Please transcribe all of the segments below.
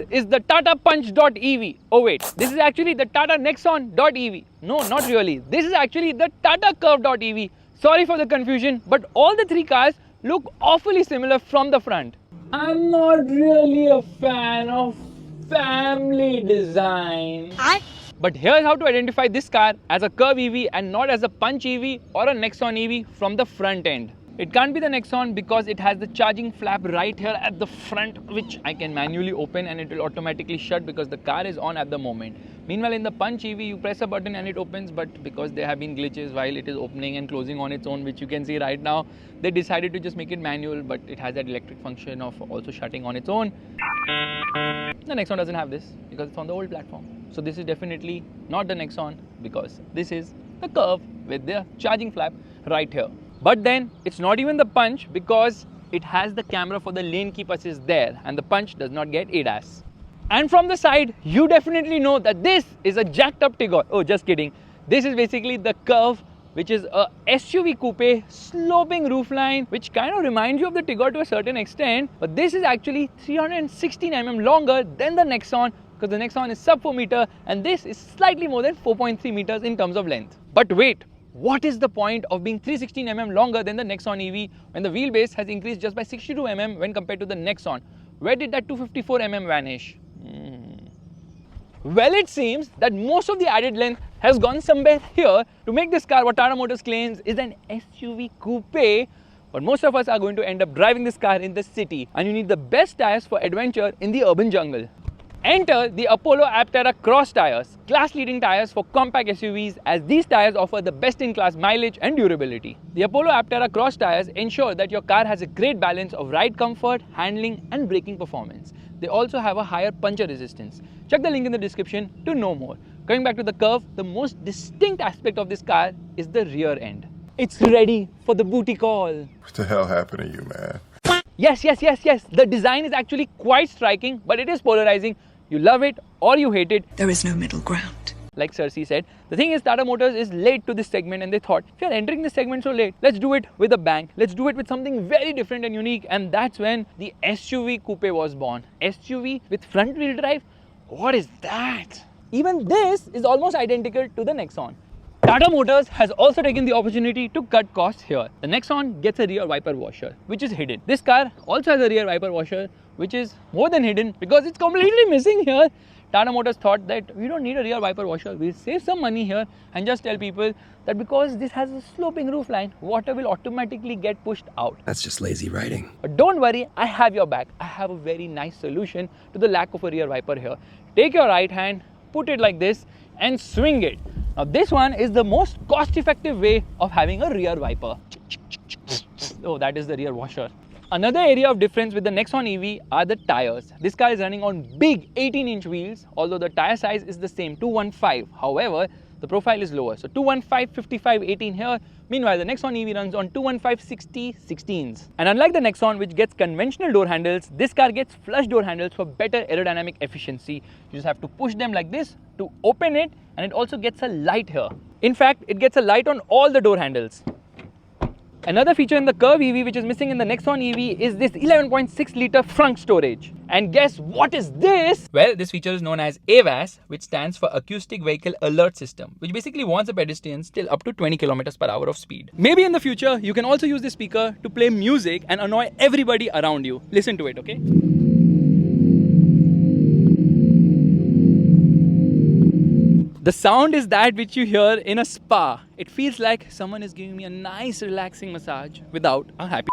is the Tata Punch.EV. Oh wait, this is actually the Tata Nexon.EV. No, not really. This is actually the Tata Curvv.EV. Sorry for the confusion, but all the three cars look awfully similar from the front. I'm not really a fan of family design. But here's how to identify this car as a Curvv EV and not as a Punch EV or a Nexon EV from the front end. It can't be the Nexon because it has the charging flap right here at the front, which I can manually open and it will automatically shut because the car is on at the moment. Meanwhile, in the Punch EV, you press a button and it opens, but because there have been glitches while it is opening and closing on its own, which you can see right now, they decided to just make it manual, but it has that electric function of also shutting on its own. The Nexon doesn't have this because it's on the old platform. So this is definitely not the Nexon because this is the Curvv with the charging flap right here. But then it's not even the Punch because it has the camera for the lane keep assist there and the Punch does not get ADAS. And from the side, you definitely know that this is a jacked up Tigor. Oh, just kidding. This is basically the Curvv, which is a SUV coupe sloping roofline, which kind of reminds you of the Tigor to a certain extent. But this is actually 316 mm longer than the Nexon because the Nexon is sub 4 meter and this is slightly more than 4.3 meters in terms of length. But wait. What is the point of being 316 mm longer than the Nexon EV when the wheelbase has increased just by 62 mm when compared to the Nexon? Where did that 254 mm vanish? Well, it seems that most of the added length has gone somewhere here to make this car what Tata Motors claims is an SUV coupe. But most of us are going to end up driving this car in the city and you need the best tires for adventure in the urban jungle. Enter the Apollo Aptera Cross tires, class-leading tires for compact SUVs as these tires offer the best-in-class mileage and durability. The Apollo Aptera Cross tires ensure that your car has a great balance of ride comfort, handling and braking performance. They also have a higher puncture resistance. Check the link in the description to know more. Coming back to the Curvv, the most distinct aspect of this car is the rear end. It's ready for the booty call. What the hell happened to you, man? Yes. The design is actually quite striking, but it is polarizing. You love it or you hate it. There is no middle ground. Like Cersei said, the thing is Tata Motors is late to this segment and they thought, if you're entering this segment so late, let's do it with a bang. Let's do it with something very different and unique. And that's when the SUV coupe was born. SUV with front wheel drive? What is that? Even this is almost identical to the Nexon. Tata Motors has also taken the opportunity to cut costs here. The Nexon gets a rear wiper washer, which is hidden. This car also has a rear wiper washer, which is more than hidden because it's completely missing here. Tata Motors thought that we don't need a rear wiper washer. We'll save some money here and just tell people that because this has a sloping roofline, water will automatically get pushed out. That's just lazy writing. But don't worry, I have your back. I have a very nice solution to the lack of a rear wiper here. Take your right hand, put it like this and swing it. Now this one is the most cost-effective way of having a rear wiper. Oh, that is the rear washer. Another area of difference with the Nexon EV are the tires. This car is running on big 18-inch wheels, although the tire size is the same, 215. However, the profile is lower. So 215, 55, 18 here. Meanwhile, the Nexon EV runs on 215, 60, 16s. And unlike the Nexon, which gets conventional door handles, this car gets flush door handles for better aerodynamic efficiency. You just have to push them like this to open it, and it also gets a light here. In fact, it gets a light on all the door handles. Another feature in the Curvv EV which is missing in the Nexon EV is this 11.6 litre front storage. And guess what is this? Well, this feature is known as AVAS, which stands for Acoustic Vehicle Alert System, which basically warns the pedestrians till up to 20 km/h of speed. Maybe in the future, you can also use this speaker to play music and annoy everybody around you. Listen to it, okay? The sound is that which you hear in a spa. It feels like someone is giving me a nice relaxing massage without a happy.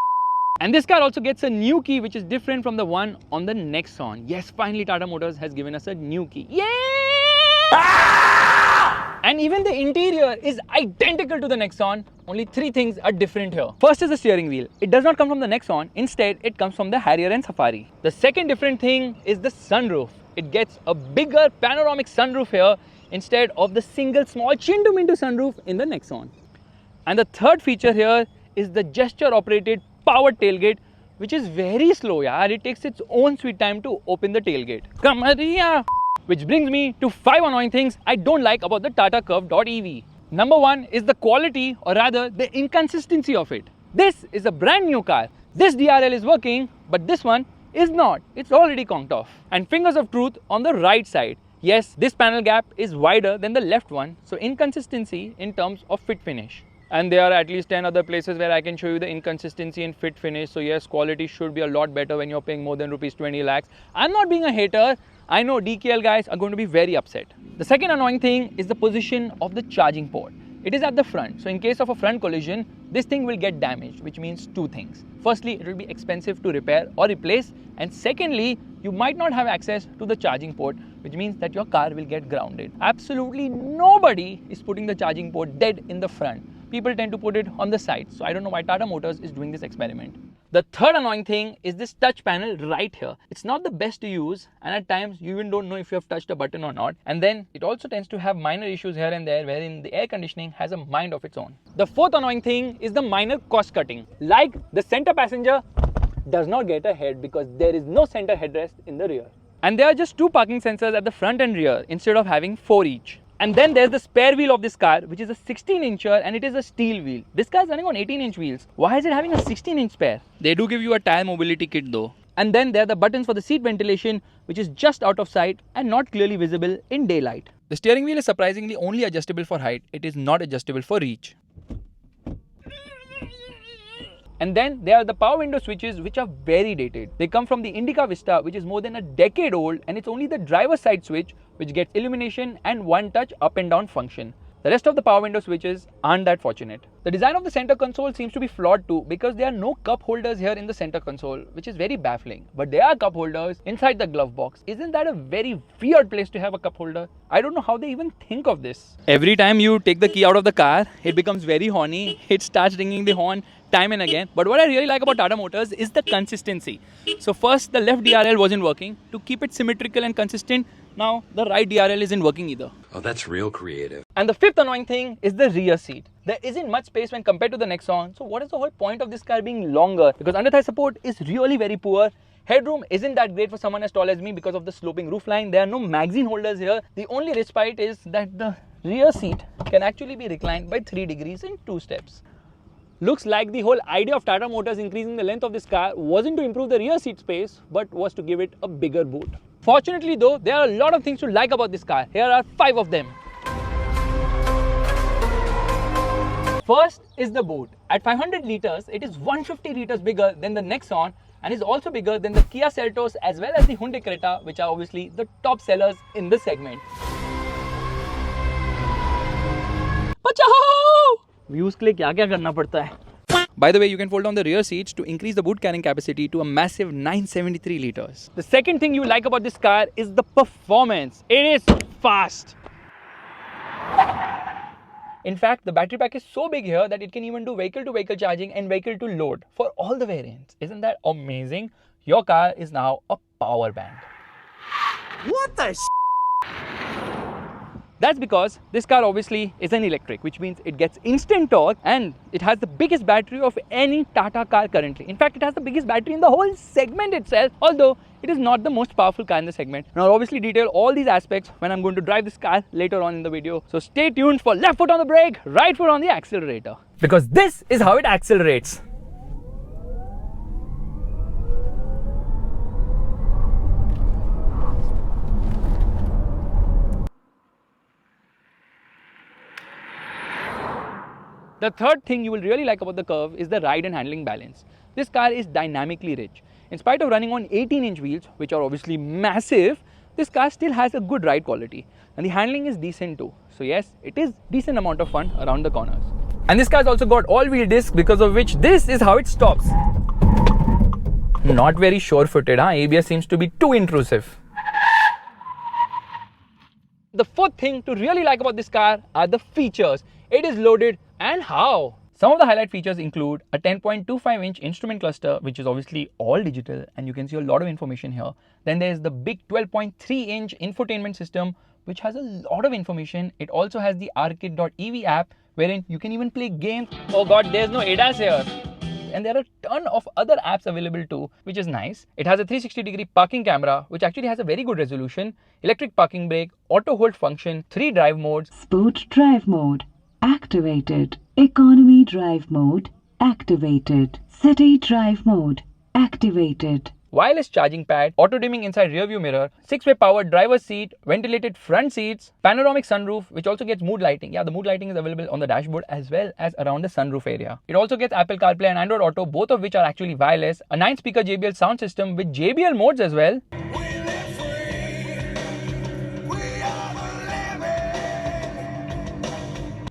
And this car also gets a new key which is different from the one on the Nexon. Yes, finally Tata Motors has given us a new key. Yeah! And even the interior is identical to the Nexon. Only 3 things are different here. First is the steering wheel. It does not come from the Nexon. Instead, it comes from the Harrier and Safari. The second different thing is the sunroof. It gets a bigger panoramic sunroof here instead of the single small chin-to-minto sunroof in the Nexon. And the third feature here is the gesture-operated powered tailgate, which is very slow, yaar. It takes its own sweet time to open the tailgate. Kamaria! Which brings me to 5 annoying things I don't like about the Tata Curvv EV. Number 1 is the quality, or rather the inconsistency of it. This is a brand new car. This DRL is working, but this one is not. It's already conked off. And fingers of truth on the right side. Yes, this panel gap is wider than the left one, so inconsistency in terms of fit finish. And there are at least 10 other places where I can show you the inconsistency in fit finish. So yes, quality should be a lot better when you're paying more than rupees 20 lakhs. I'm not being a hater. I know DKL guys are going to be very upset. The second annoying thing is the position of the charging port. It is at the front, so in case of a front collision, this thing will get damaged, which means two things. Firstly, it will be expensive to repair or replace, and secondly, you might not have access to the charging port, which means that your car will get grounded. Absolutely nobody is putting the charging port dead in the front. People tend to put it on the side, so I don't know why Tata Motors is doing this experiment. The third annoying thing is this touch panel right here. It's not the best to use, and at times you even don't know if you have touched a button or not. And then it also tends to have minor issues here and there, wherein the air conditioning has a mind of its own. The fourth annoying thing is the minor cost cutting. Like the center passenger does not get a head because there is no center headrest in the rear. And there are just two parking sensors at the front and rear instead of having 4 each. And then there's the spare wheel of this car, which is a 16-incher and it is a steel wheel. This car is running on 18-inch wheels. Why is it having a 16-inch spare? They do give you a tire mobility kit though. And then there are the buttons for the seat ventilation, which is just out of sight and not clearly visible in daylight. The steering wheel is surprisingly only adjustable for height. It is not adjustable for reach. And then there are the power window switches, which are very dated. They come from the Indica Vista, which is more than a decade old, and it's only the driver's side switch which gets illumination and one-touch up and down function. The rest of the power window switches aren't that fortunate. The design of the center console seems to be flawed too, because there are no cup holders here in the center console, which is very baffling. But there are cup holders inside the glove box. Isn't that a very weird place to have a cup holder? I don't know how they even think of this. Every time you take the key out of the car, it becomes very horny. It starts ringing the horn time and again. But what I really like about Tata Motors is the consistency. So first, the left DRL wasn't working. To keep it symmetrical and consistent, now the right DRL isn't working either. Oh, that's real creative. And the fifth annoying thing is the rear seat. There isn't much space when compared to the Nexon. So what is the whole point of this car being longer? Because under thigh support is really very poor. Headroom isn't that great for someone as tall as me because of the sloping roofline. There are no magazine holders here. The only respite is that the rear seat can actually be reclined by 3 degrees in 2 steps. Looks like the whole idea of Tata Motors increasing the length of this car wasn't to improve the rear seat space, but was to give it a bigger boot. Fortunately though, there are a lot of things to like about this car. Here are 5 of them. First is the boot. At 500 litres, it is 150 litres bigger than the Nexon and is also bigger than the Kia Seltos as well as the Hyundai Creta, which are obviously the top sellers in this segment. Views के लिए क्या-क्या करना पड़ता है? By the way, you can fold down the rear seats to increase the boot carrying capacity to a massive 973 litres. The second thing you like about this car is the performance. It is fast. In fact, the battery pack is so big here that it can even do vehicle-to-vehicle charging and vehicle-to-load for all the variants. Isn't that amazing? Your car is now a power bank. What the That's because this car obviously is an electric, which means it gets instant torque and it has the biggest battery of any Tata car currently. In fact, it has the biggest battery in the whole segment itself, although it is not the most powerful car in the segment. And I'll obviously detail all these aspects when I'm going to drive this car later on in the video. So stay tuned for left foot on the brake, right foot on the accelerator. Because this is how it accelerates. The third thing you will really like about the Curvv is the ride and handling balance. This car is dynamically rich. In spite of running on 18-inch wheels, which are obviously massive, this car still has a good ride quality. And the handling is decent too. So yes, it is decent amount of fun around the corners. And this car's also got all-wheel discs, because of which this is how it stops. Not very sure-footed, huh? ABS seems to be too intrusive. The fourth thing to really like about this car are the features. It is loaded, and how? Some of the highlight features include a 10.25-inch instrument cluster, which is obviously all digital, and you can see a lot of information here. Then there's the big 12.3-inch infotainment system, which has a lot of information. It also has the Arcade.ev app, wherein you can even play games. Oh god, there's no ADAS here. And there are a ton of other apps available too, which is nice. It has a 360-degree parking camera, which actually has a very good resolution, electric parking brake, auto hold function, 3 drive modes. Sport drive mode activated. Economy drive mode activated. City drive mode activated. wireless charging pad, auto dimming inside rear view mirror, 6-way powered driver's seat, ventilated front seats, panoramic sunroof which also gets mood lighting. Yeah, the mood lighting is available on the dashboard as well as around the sunroof area. It also gets Apple CarPlay and Android Auto, both of which are actually wireless, a 9-speaker JBL sound system with JBL modes as well.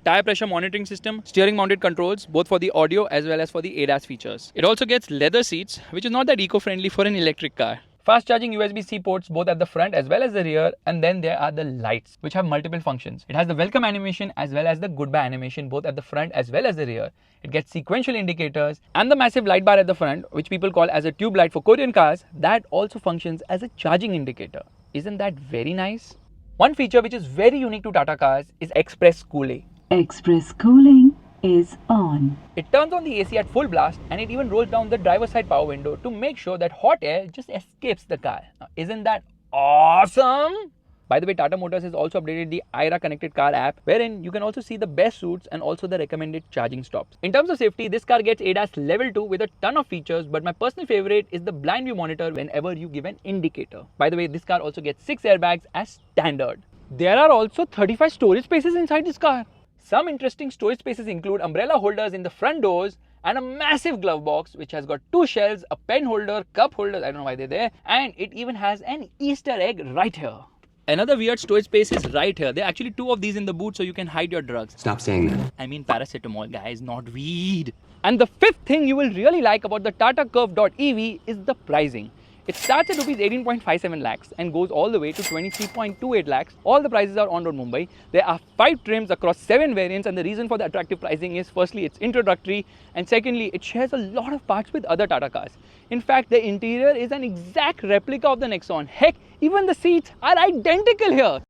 Tire pressure monitoring system, steering mounted controls both for the audio as well as for the ADAS features. It also gets leather seats, which is not that eco-friendly for an electric car. Fast charging USB-C ports both at the front as well as the rear, and then there are the lights which have multiple functions. It has the welcome animation as well as the goodbye animation both at the front as well as the rear. It gets sequential indicators and the massive light bar at the front, which people call as a tube light for Korean cars, that also functions as a charging indicator. Isn't that very nice? One feature which is very unique to Tata cars is express cooling. Express cooling is on. It turns on the AC at full blast and it even rolls down the driver's side power window to make sure that hot air just escapes the car. Now, isn't that awesome? By the way, Tata Motors has also updated the IRA connected car app, wherein you can also see the best routes and also the recommended charging stops. In terms of safety, this car gets ADAS level 2 with a ton of features, but my personal favorite is the blind view monitor whenever you give an indicator. By the way, this car also gets 6 airbags as standard. There are also 35 storage spaces inside this car. Some interesting storage spaces include umbrella holders in the front doors and a massive glove box which has got 2 shelves, a pen holder, cup holders, I don't know why they're there, and it even has an Easter egg right here. Another weird storage space is right here. There are actually 2 of these in the boot so you can hide your drugs. Stop saying that. I mean paracetamol, guys, not weed. And the 5th thing you will really like about the Tata Curvv EV is the pricing. It starts at rupees 18.57 lakhs and goes all the way to 23.28 lakhs. All the prices are on road Mumbai. There are 5 trims across 7 variants, and the reason for the attractive pricing is firstly it's introductory, and secondly it shares a lot of parts with other Tata cars. In fact, the interior is an exact replica of the Nexon. Heck, even the seats are identical here.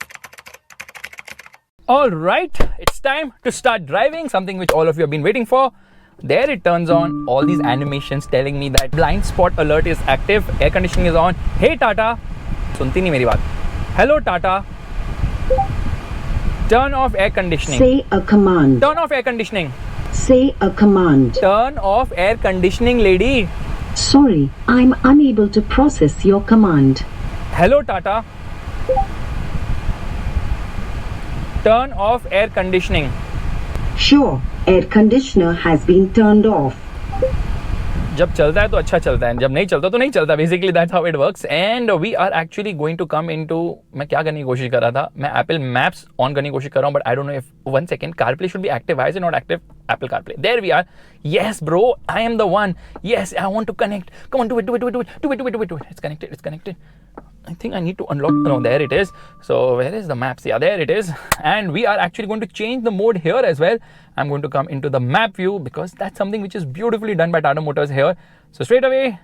Alright, it's time to start driving, something which all of you have been waiting for. There it turns on, all these animations telling me that blind spot alert is active, air conditioning is on. Hey Tata, sunti nahi meri baat. Hello Tata, turn off air conditioning. Say a command. Turn off air conditioning. Say a command. Turn off air conditioning, lady. Sorry, I'm unable to process your command. Hello Tata, turn off air conditioning. Sure, air conditioner has been turned off. जब चलता है तो अच्छा चलता है, जब नहीं चलता तो नहीं चलता. Basically that's how it works. And we are actually going to come into, मैं क्या करने की कोशिश कर रहा था, मैं Apple Maps on करने की कोशिश कर रहा हूँ, but I don't know if 1 second CarPlay should be active. Why is it not active? Apple CarPlay. There we are. Yes, bro, I am the one. Yes, I want to connect. Come on, do it. It's connected. I think I need to unlock. No, there it is. So where is the maps? Yeah, there it is. And we are actually going to change the mode here as well. I'm going to come into the map view because that's something which is beautifully done by Tata Motors here. So straight away,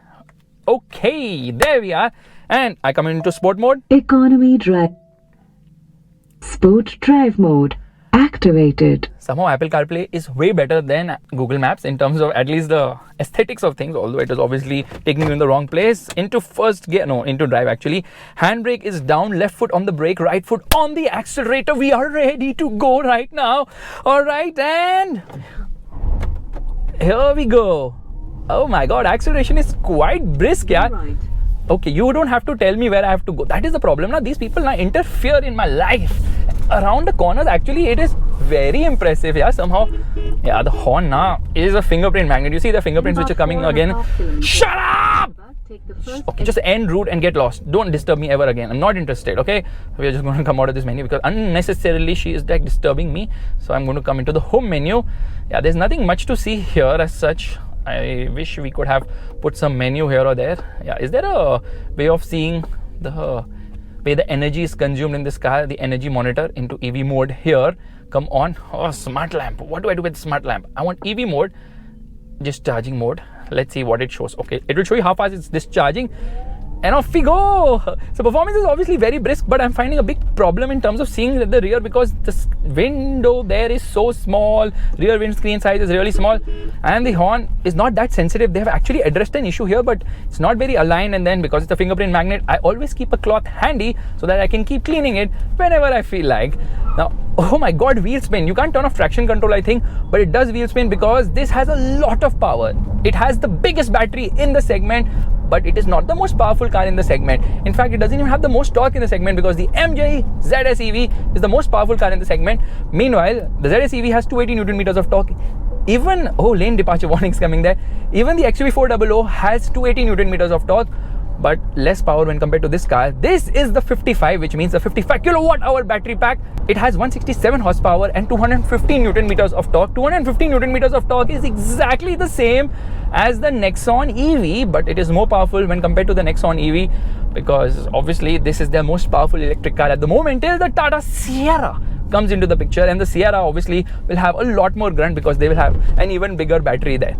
okay, there we are. And I come into sport mode. Economy drive. Sport drive mode activated. Somehow Apple CarPlay is way better than Google Maps in terms of at least the aesthetics of things, although it is obviously taking you in the wrong place. Into first gear, no, into drive actually. Handbrake is down, left foot on the brake, right foot on the accelerator. We are ready to go right now. All right, and here we go. Oh my God, acceleration is quite brisk, yeah. Right. Okay, you don't have to tell me where I have to go. That is the problem. Now these people now interfere in my life. Around the corners, actually, it is very impressive. Yeah, somehow. Yeah, the horn now is a fingerprint magnet. You see the fingerprints which are coming again. Shut up! Okay, just end route and get lost. Don't disturb me ever again. I'm not interested. Okay, we are just going to come out of this menu because unnecessarily she is like disturbing me. So I'm going to come into the home menu. Yeah, there's nothing much to see here as such. I wish we could have put some menu here or there. Yeah, is there a way of seeing the way the energy is consumed in this car, the energy monitor into EV mode here? Come on. Oh, smart lamp. What do I do with smart lamp? I want EV mode, just charging mode. Let's see what it shows. Okay, it will show you how fast it's discharging. And off we go. So performance is obviously very brisk, but I'm finding a big problem in terms of seeing the rear because this window there is so small. Rear windscreen size is really small, and the horn is not that sensitive. They have actually addressed an issue here, but it's not very aligned. And then because it's a fingerprint magnet, I always keep a cloth handy so that I can keep cleaning it whenever I feel like. Now, oh my God, wheel spin. You can't turn off traction control, I think, but it does wheel spin because this has a lot of power. It has the biggest battery in the segment. but it is not the most powerful car in the segment. In fact, it doesn't even have the most torque in the segment because the MJ ZS EV is the most powerful car in the segment. Meanwhile, the ZS EV has 280 Newton meters of torque. Even, lane departure warnings coming there. Even the XUV400 has 280 Newton meters of torque, but less power when compared to this car. This is the 55, which means the 55 kilowatt hour battery pack. It has 167 horsepower and 215 Newton meters of torque. 215 Newton meters of torque is exactly the same as the Nexon EV, but it is more powerful when compared to the Nexon EV because obviously this is their most powerful electric car at the moment till the Tata Sierra comes into the picture, and the Sierra obviously will have a lot more grunt because they will have an even bigger battery there.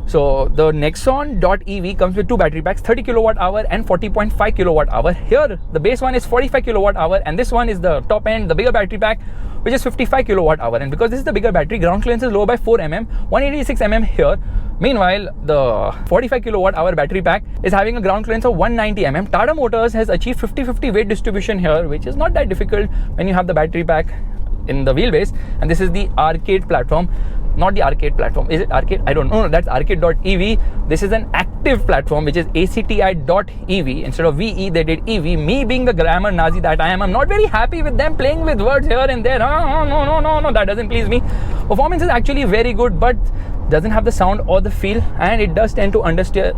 So the Nexon.EV comes with two battery packs, 30 kilowatt hour and 40.5 kilowatt hour. Here the base one is 45 kilowatt hour and this one is the top end, the bigger battery pack, which is 55 kilowatt hour. And because this is the bigger battery, ground clearance is lower by 4 mm, 186 mm here. Meanwhile, the 45 kilowatt hour battery pack is having a ground clearance of 190 mm. Tata Motors has achieved 50-50 weight distribution here, which is not that difficult when you have the battery pack in the wheelbase. And this is the arcade platform. Not the arcade platform. Is it arcade? I don't know. No, that's arcade.ev. This is an active platform, which is acti.ev. Instead of VE, they did EV. Me being the grammar Nazi that I am, I'm not very happy with them playing with words here and there. No, that doesn't please me. Performance is actually very good, but doesn't have the sound or the feel, and it does tend to understeer.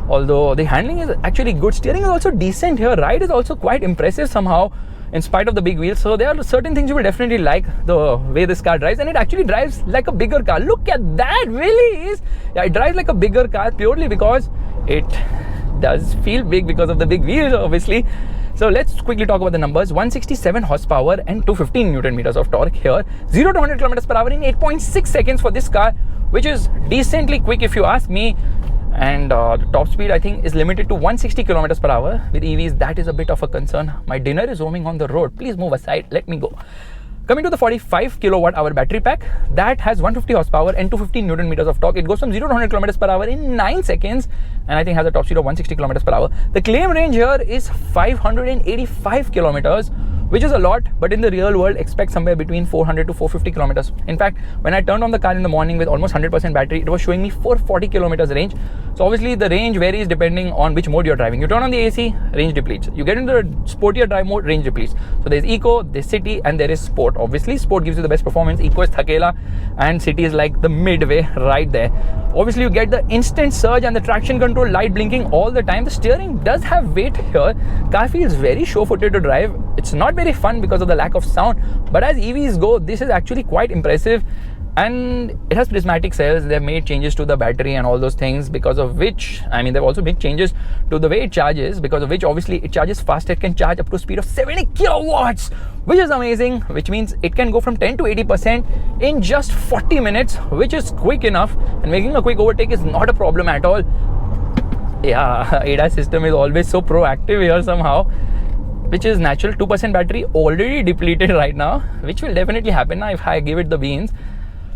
Although the handling is actually good. Steering is also decent here. Ride is also quite impressive somehow, in spite of the big wheels. So there are certain things you will definitely like the way this car drives, and it actually drives like a bigger car. Look at that, really is. Yeah, it drives like a bigger car purely because it does feel big because of the big wheels, obviously. So let's quickly talk about the numbers. 167 horsepower and 215 Newton meters of torque here. 0 to 100 kilometers per hour in 8.6 seconds for this car, which is decently quick if you ask me. And the top speed I think is limited to 160 kilometers per hour. With EVs, that is a bit of a concern. My dinner is roaming on the road. Please move aside. Let me go. Coming to the 45 kilowatt hour battery pack, that has 150 horsepower and 215 Newton meters of torque. It goes from 0 to 100 kilometers per hour in 9 seconds, and I think has a top speed of 160 kilometers per hour. The claim range here is 585 kilometers, which is a lot, but in the real world, expect somewhere between 400 to 450 kilometers. In fact, when I turned on the car in the morning with almost 100% battery, it was showing me 440 kilometers range. So obviously the range varies depending on which mode you're driving. You turn on the AC, range depletes. You get into the sportier drive mode, range depletes. So there's Eco, there's City, and there is Sport. Obviously, Sport gives you the best performance. Eco is Thakela, and City is like the midway right there. Obviously, you get the instant surge and the traction control light blinking all the time. The steering does have weight here. Car feels very sure-footed to drive. It's not very fun because of the lack of sound, but as EVs go, this is actually quite impressive. And it has prismatic cells. They've made changes to the battery and all those things, because of which, I mean, they've also made changes to the way it charges, because of which obviously it charges faster. It can charge up to a speed of 70 kilowatts, which is amazing, which means it can go from 10 to 80% in just 40 minutes, which is quick enough, and making a quick overtake is not a problem at all. Yeah, ADAS system is always so proactive here somehow, which is natural. 2% battery already depleted right now, which will definitely happen now if I give it the beans.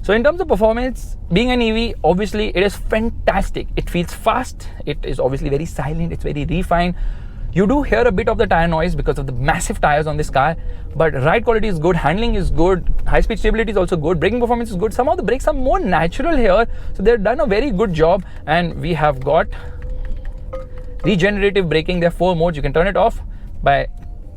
So in terms of performance, being an EV, obviously it is fantastic. It feels fast. It is obviously very silent. It's very refined. You do hear a bit of the tire noise because of the massive tires on this car, but ride quality is good, handling is good, high-speed stability is also good, braking performance is good. Somehow the brakes are more natural here, so they've done a very good job. And we have got regenerative braking. There are 4 modes. You can turn it off by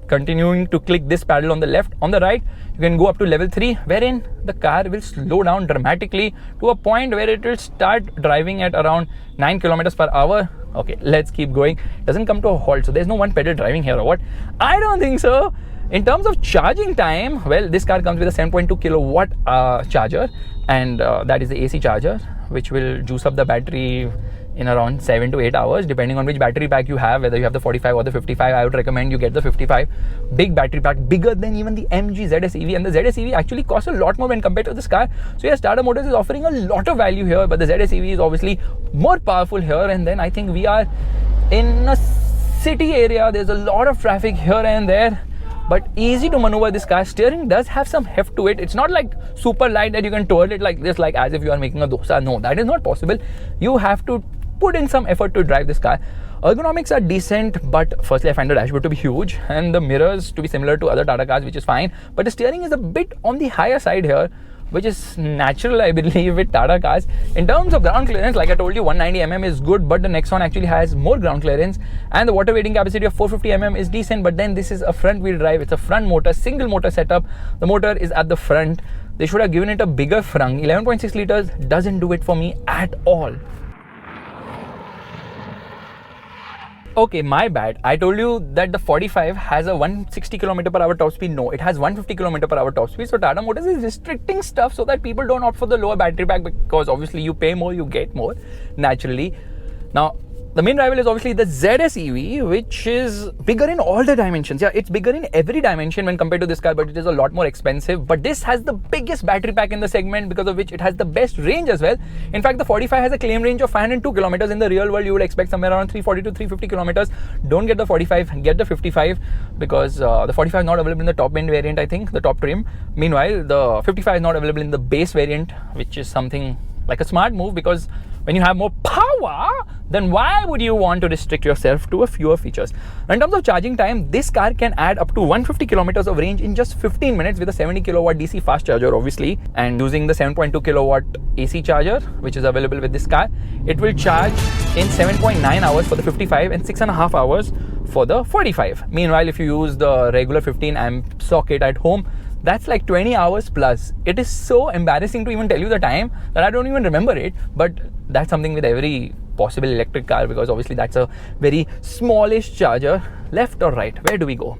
continuing to click this paddle on the left. On the right, you can go up to level 3, wherein the car will slow down dramatically to a point where it will start driving at around 9 kilometers per hour. Okay, let's keep going. It doesn't come to a halt, so there's no one pedal driving here or what? I don't think so. In terms of charging time, well, this car comes with a 7.2 kilowatt charger, and that is the AC charger, which will juice up the battery in around 7 to 8 hours, depending on which battery pack you have, whether you have the 45 or the 55. I would recommend you get the 55. Big battery pack, bigger than even the MG ZS EV, and the ZS EV actually costs a lot more when compared to this car. So yes, Tata Motors is offering a lot of value here, but the ZS EV is obviously more powerful here. And then I think we are in a city area. There's a lot of traffic here and there, but easy to maneuver this car. Steering does have some heft to it. It's not like super light that you can twirl it like this, like as if you are making a dosa. No, that is not possible. You have to put in some effort to drive this car. Ergonomics are decent, but firstly I find the dashboard to be huge and the mirrors to be similar to other Tata cars, which is fine, but the steering is a bit on the higher side here, which is natural, I believe, with Tata cars. In terms of ground clearance, like I told you, 190 mm is good, but the Nexon actually has more ground clearance, and the water weighting capacity of 450 mm is decent. But then this is a front wheel drive, it's a front motor, single motor setup. The motor is at the front. They should have given it a bigger frunk. 11.6 liters doesn't do it for me at all. Okay, my bad. I told you that the 45 has a 160 km/h top speed. No, it has 150 km/h top speed. So Tata Motors is restricting stuff so that people don't opt for the lower battery pack, because obviously you pay more, you get more, naturally. Now, the main rival is obviously the ZS EV, which is bigger in all the dimensions. Yeah, it's bigger in every dimension when compared to this car, but it is a lot more expensive. But this has the biggest battery pack in the segment, because of which it has the best range as well. In fact, the 45 has a claim range of 502 kilometers. In the real world, you would expect somewhere around 340 to 350 kilometers. Don't get the 45, get the 55, because the 45 is not available in the top end variant, I think, the top trim. Meanwhile, the 55 is not available in the base variant, which is something like a smart move, because when you have more power, then why would you want to restrict yourself to a fewer features? In terms of charging time, this car can add up to 150 kilometers of range in just 15 minutes with a 70 kilowatt DC fast charger, obviously, and using the 7.2 kilowatt AC charger, which is available with this car. It will charge in 7.9 hours for the 55 and 6.5 hours for the 45. Meanwhile, if you use the regular 15 amp socket at home, that's like 20 hours plus. It is so embarrassing to even tell you the time that I don't even remember it, but that's something with every possible electric car, because obviously that's a very smallish charger. Left or right? Where do we go?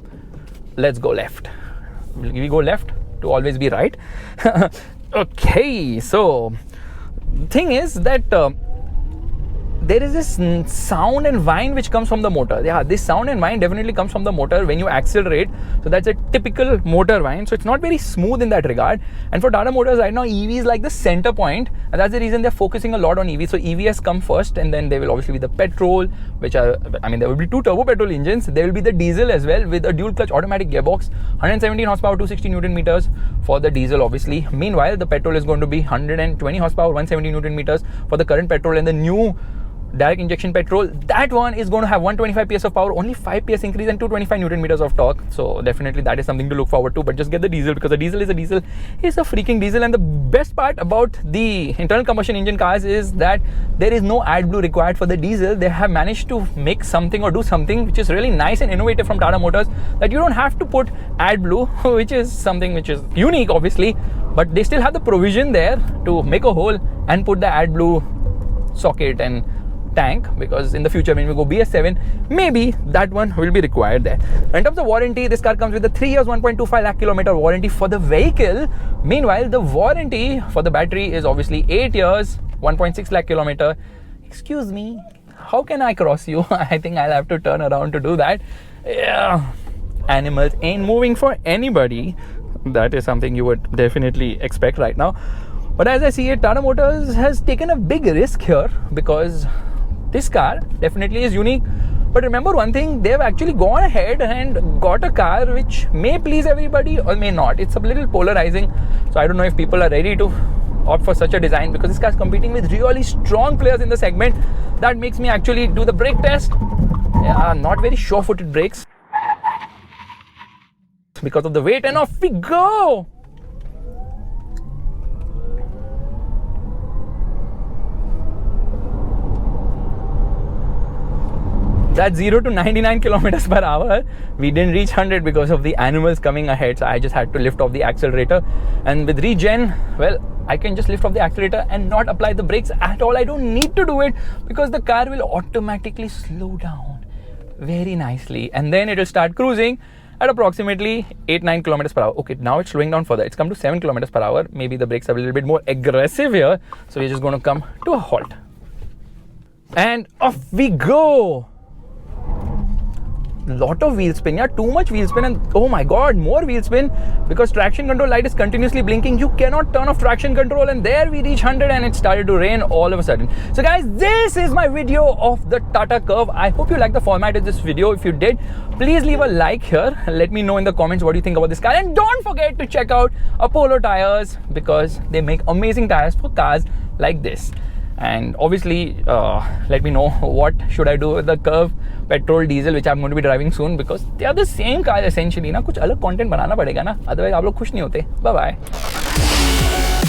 Let's go left. We go left to always be right. Okay, so the thing is that there is this sound and whine which comes from the motor. Yeah, this sound and whine definitely comes from the motor when you accelerate. So that's a typical motor whine. So it's not very smooth in that regard. And for Tata Motors right now, EV is like the center point, and that's the reason they're focusing a lot on EV. So EV has come first, and then there will obviously be the petrol, which are, I mean, there will be 2 turbo petrol engines. There will be the diesel as well with a dual clutch automatic gearbox, 117 horsepower, 260 Newton meters for the diesel, obviously. Meanwhile, the petrol is going to be 120 horsepower, 170 Newton meters for the current petrol, and the new direct injection petrol, that one is going to have 125 PS of power, only 5 PS increase, and 225 Newton meters of torque. So definitely that is something to look forward to. But just get the diesel, because the diesel is a diesel. It's a freaking diesel. And the best part about the internal combustion engine cars is that there is no AdBlue required for the diesel. They have managed to make something or do something which is really nice and innovative from Tata Motors, that you don't have to put AdBlue, which is something which is unique, obviously, but they still have the provision there to make a hole and put the AdBlue socket and tank, because in the future when we go BS7, maybe that one will be required there. In terms of warranty, this car comes with a 3 years 1.25 lakh kilometer warranty for the vehicle. Meanwhile, the warranty for the battery is obviously 8 years 1.6 lakh kilometer. Excuse me, how can I cross you? I think I'll have to turn around to do that. Yeah, animals ain't moving for anybody. That is something you would definitely expect right now. But as I see it, Tata Motors has taken a big risk here, because this car definitely is unique. But remember one thing, they've actually gone ahead and got a car which may please everybody or may not. It's a little polarizing. So I don't know if people are ready to opt for such a design, because this car is competing with really strong players in the segment. That makes me actually do the brake test. Yeah, not very sure-footed brakes because of the weight, and off we go. That's 0 to 99 kilometers per hour. We didn't reach 100 because of the animals coming ahead. So I just had to lift off the accelerator. And with regen, well, I can just lift off the accelerator and not apply the brakes at all. I don't need to do it, because the car will automatically slow down very nicely. And then it will start cruising at approximately 8-9 kilometers per hour. Okay, now it's slowing down further. It's come to 7 kilometers per hour. Maybe the brakes are a little bit more aggressive here. So we're just going to come to a halt. And off we go. Lot of wheel spin, yeah, too much wheel spin, and oh my god, more wheel spin, because traction control light is continuously blinking. You cannot turn off traction control, and there we reach 100 and it started to rain all of a sudden. So guys, this is my video of the Tata Curvv. I hope you liked the format of this video. If you did, please leave a like here. Let me know in the comments what you think about this car, and don't forget to check out Apollo tires, because they make amazing tires for cars like this. And obviously let me know what should I do with the Curvv petrol diesel, which I'm going to be driving soon, because they are the same car essentially ना. कुछ अलग content बनाना पड़ेगा ना, otherwise आप लोग खुश नहीं होते. Bye bye.